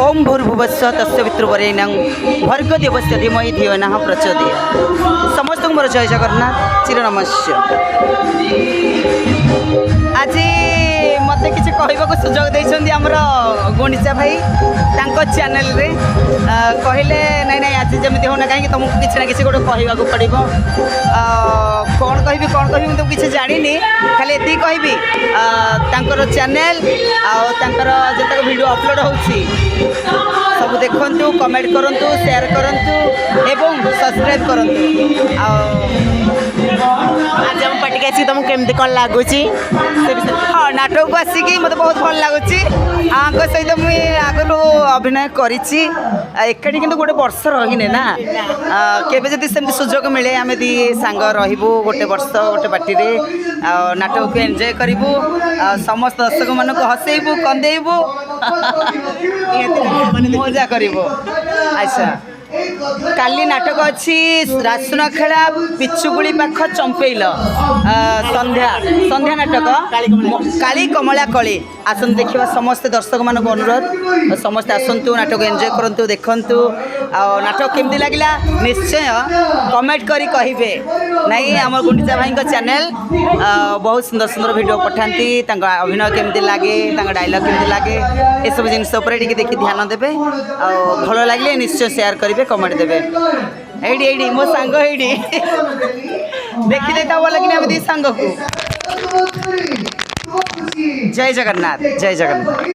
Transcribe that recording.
ओम भूर्भुवस्व तस्य पितृवरेण्यं भर्गो देवस्य धीमहि धियो नः प्रचोदयात्। समस्त मोर जय जगन्नाथ चिर नमस्य। आज मत किसी कहवाक सुजोग देइछन्ती हमर गुंडीचा भाई तांको चैनल रे कहले नाई नाई आज जमी होना कहीं तुमको किसी ना किसी गोटे कहवाक पड़ो कौन कहबी मुझे किसी जानी खाली ये कहबी तांकर चैनल जितक वीडियो अपलोड होची सब देखु कमेंट करूँ शेयर करूँ एवं सब्सक्राइब करूँ। आज हम पटिक आसी तुमको केमती कौन लगुच? हाँ नाटक को आसिकी मत बहुत भल लगुच सहित मुझे आगु अभिनय करी गोटे वर्ष रहीने ना केवे सेमती सुजोग मिले आम दी सांग रही गोटे वर्ष गोटे पार्टी नाटक को एंजॉय करूँ समस्त दर्शक मान हसैबू कंदेबू मजा करूँ। अच्छा काली नाटक अच्छी रासुनाखेड़ा पिचुगुड़ी पाख चंपेल संध्या संध्या नाटक काली कमला कली आसन देखा समस्त दर्शक मान अनुरोध समस्त आसतु नाटक एंजॉय करूँ देखु नाटक केमती लगे निश्चय कमेंट करी कहे नाई आम गुंडीचा भाई चैनल बहुत सुंदर सुंदर वीडियो पठाती अभिनय केमती लगे डायलॉग केमती लगे ये सब जिन देखी ध्यान देवे भल लगे निश्चय शेयर करेंगे कमेंट देवे। एडी एडी मो सांग एडी देखी देता भल कि सांग को जय जगन्नाथ जय जगन्नाथ।